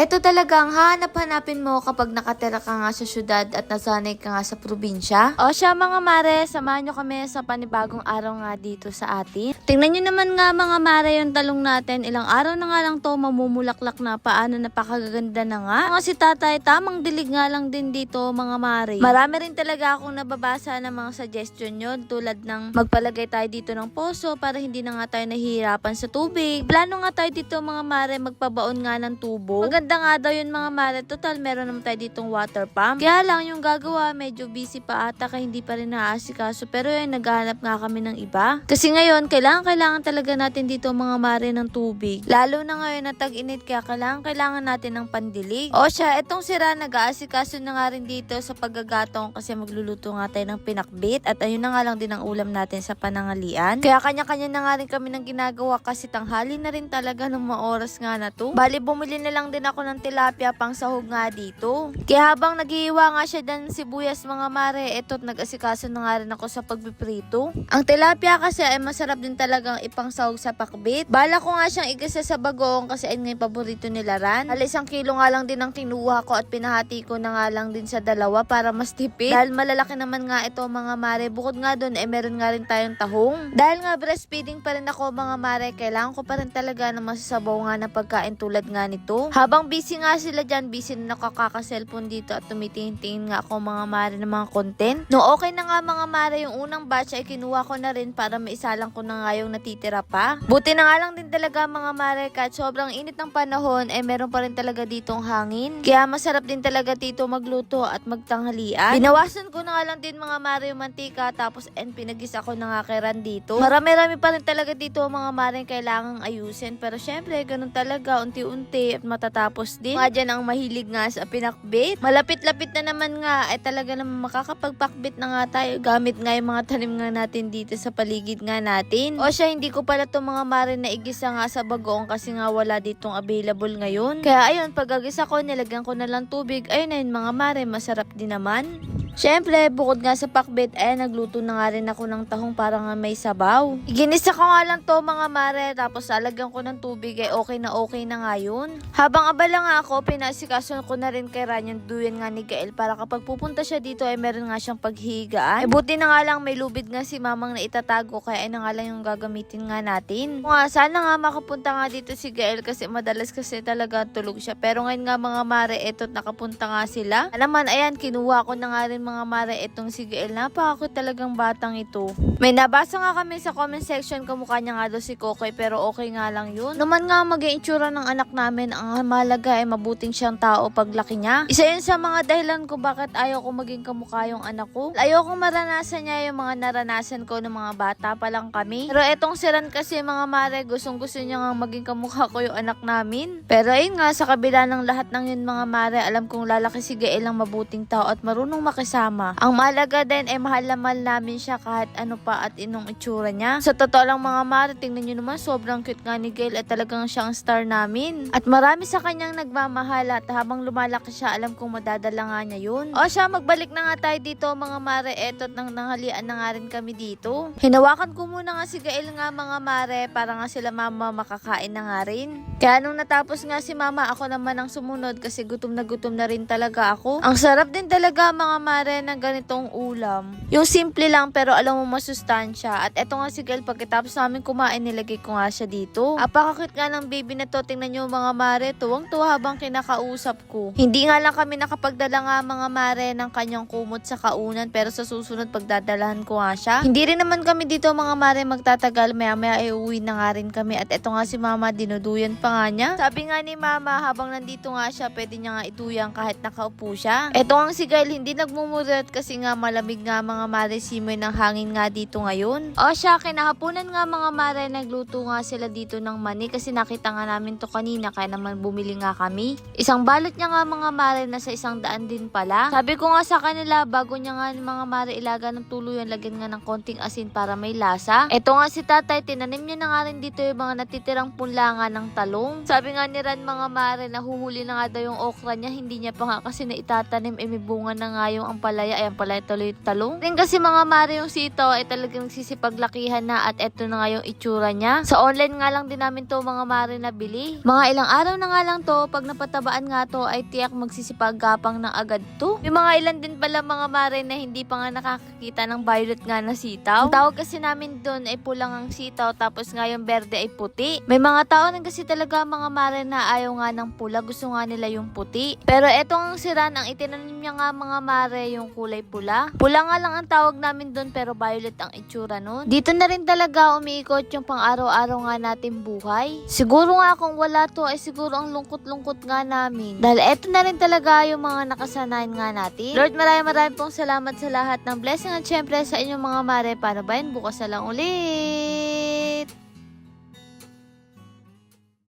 Ito talagang hanap-hanapin mo kapag nakatira ka nga sa syudad at nasanay ka nga sa probinsya. O siya mga mare, samahan nyo kami sa panibagong araw nga dito sa atin. Tingnan nyo naman nga mga mare yung talong natin. Ilang araw na nga lang to mamumulaklak na, paano napakaganda na nga. Mga si tatay, tamang dilig nga lang din dito mga mare. Marami rin talaga akong nababasa ng mga suggestion nyo, tulad ng magpalagay tayo dito ng poso para hindi na nga tayo nahihirapan sa tubig. Plano nga tayo dito mga mare magpabaon nga ng tubo. Maganda nga daw yun mga mare, total meron naman tayo ditong water pump. Kaya lang yung gagawa medyo busy pa ata kaya hindi pa rin naaasikaso, pero yun naghahanap nga kami ng iba. Kasi ngayon kailangan talaga natin dito mga mare ng tubig. Lalo na ngayon na tag-init kaya kailangan natin ng pandilig. O siya, etong sira nag-aasikaso na nga rin dito sa paggagatong kasi magluluto nga tayo ng pinakbit at ayun na nga lang din ang ulam natin sa panangalian. Kaya kanya-kanya na nga rin kami ng ginagawa kasi tanghali na rin talaga ng mga oras nga na to. Bali bumili na lang din ako ng tilapia pang sahog nga dito. Kaya habang naghihiwa nga siya ng sibuyas mga mare, eto't nag-asikaso na nga rin ako sa pagpiprito. Ang tilapia kasi ay masarap din talagang ipang sahog sa pakbit. Bala ko nga siyang igisa sa bagoong kasi ayun nga yung paborito nila Ran. 1 kilo nga lang din ang kinuha ko at pinahati ko na nga lang din sa dalawa para mas tipid. Dahil malalaki naman nga ito mga mare. Bukod nga doon ay meron nga rin tayong tahong. Dahil nga breastfeeding pa rin ako mga mare, kailangan ko pa rin talaga na masasabaw nga na pagkain tulad nga nito. Habang busy nga sila dyan, busy na nakakaka-cellphone dito at tumitingin nga ako mga mare ng mga content. No okay na nga mga mare, yung unang batch ay kinuha ko na rin para maisalang ko na nga yung natitira pa. Buti na nga lang din talaga mga mare, kahit sobrang init ng panahon ay meron pa rin talaga ditong hangin. Kaya masarap din talaga dito magluto at magtanghalian. Binawasan ko na nga lang din mga mare yung mantika, tapos pinagisa ko na nga kay Ran dito. Marami-rami pa rin talaga dito mga mare kailangang ayusin, pero syempre ganun talaga, unti-unti at matatapos din. Mga dyan ang mahilig nga sa pinakbit. Malapit-lapit na naman nga ay talaga naman makakapagpakbit na nga tayo gamit nga yung mga tanim nga natin dito sa paligid nga natin. O siya, hindi ko pala itong mga mare na igisa nga sa bagoong kasi nga wala ditong available ngayon. Kaya ayun, pag-agisa ko, nilagyan ko na lang tubig. Ayun na yun mga mare, masarap din naman. Siyempre, bukod nga sa pakbit, nagluto na nga rin ako ng tahong para nga may sabaw. Ginisa ko nga lang to mga mare, tapos alagyan ko ng tubig, okay na nga yun. Habang abala nga ako, pinasikaso ko na rin kay Ran yung duyan nga ni Gael para kapag pupunta siya dito ay meron nga siyang paghihigaan. Buti na nga lang may lubid nga si mamang na itatago, kaya na nga lang yung gagamitin nga natin. Sana nga makapunta nga dito si Gael kasi madalas kasi talaga tulog siya. Pero ngayon nga mga mare, eto't nakapunta nga sila. Naman, ayan, kinuha ko na nga rin mga mare itong si Gael. Napakakot talagang batang ito. May nabasa nga kami sa comment section, kamukha niya nga daw si Kokoy, pero okay nga lang yun. Naman nga maging itsura ng anak namin, ang mahalaga ay mabuting siyang tao paglaki niya. Isa yun sa mga dahilan ko bakit ayaw ko maging kamukha yung anak ko. Ayaw ko maranasan niya yung mga naranasan ko ng mga bata pa lang kami. Pero etong si Ran kasi mga mare, gustong gusto niya nga maging kamukha ko yung anak namin. Pero ayun nga, sa kabila ng lahat ng yun mga mare, alam kong lalaki si Gael ang mabuting tao at marunong makisama. Ang mahalaga din ay mahal na mahal namin siya kahit ano pa at inong itsura niya. Sa totoo lang mga mare, tingnan nyo naman, sobrang cute nga ni Gael at talagang siyang star namin. At marami sa kanyang nagmamahal at habang lumalaki siya, alam kong madadala nga niya yun. O siya, magbalik na nga tayo dito mga mare, eto't nang nanghalian na nga rin kami dito. Hinawakan ko muna nga si Gael nga mga mare para nga sila mama makakain na nga rin. Kaya nung natapos nga si mama, ako naman ang sumunod kasi gutom na rin talaga ako. Ang sarap din talaga mga mare ng ganitong ulam. Yung simple lang pero alam mo masustansya. At eto nga si Gael, pagkatapos namin kumain, nilagay ko nga siya dito. Apakakit nga ng baby na to, tingnan nyo mga mare, tuwang-tuwa habang kinakausap ko. Hindi nga lang kami nakapagdala nga mga mare ng kanyang kumot sa kaunan, pero sa susunod pagdadalahan ko nga siya. Hindi rin naman kami dito mga mare magtatagal, maya-maya ay uwi na nga rin kami. At eto nga si mama, dinuduyan pa nga niya. Sabi nga ni mama, habang nandito nga siya, pwede niya nga ituyang kahit nakaupo siya. Eto nga si Gael, hindi nagmumulat kasi nga malamig nga mga mare, simoy ng hangin nga dito ngayon. O siya, kinahaponan nga mga mare, nagluto nga sila dito ng mani kasi nakita nga namin to kanina kaya naman bumili nga kami. Isang balot niya nga mga mare, nasa 100 din pala. Sabi ko nga sa kanila, bago niya nga mga mare ilaga ng tuluyan, lagyan nga ng konting asin para may lasa. Eto nga si tatay, tinanim niya na nga rin dito yung mga natitirang punlangan ng talong. Sabi nga ni Ran mga mare, nahuhuli na nga daw yung okra niya, hindi niya pa nga kasi na itatanim, may bunga na nga yung ang ampalaya. Ayan pala tuloy talong. Din kasi mga mare yung sitaw ay talagang nagsisipaglakihan na at eto na nga yung itsura niya. Sa online nga lang din namin to mga mare nabili. Mga ilang araw na nga lang to, pag napatabaan nga to ay tiyak magsisipagapang na agad to. May mga ilan din pala mga mare na hindi pa nga nakakakita ng violet nga na sitaw. Ang tawag kasi namin doon ay pulang ang sitaw tapos nga yung berde ay puti. May mga tao na kasi talaga mga mare na ayaw nga ng pula, gusto nga nila yung puti. Pero etong siran, ang itinanim niya nga mga mare yung kulay pula. Pula nga lang ang tawag namin doon pero violet ang itsura nun. Dito na rin talaga umiikot yung pang araw-araw nga natin buhay. Siguro nga kung wala to ay siguro ang lungkot-lungkot nga namin. Dahil eto na rin talaga yung mga nakasanayan nga natin. Lord, maraming pong salamat sa lahat ng blessing at syempre sa inyong mga mare. Para ba yun? Bukas na lang ulit.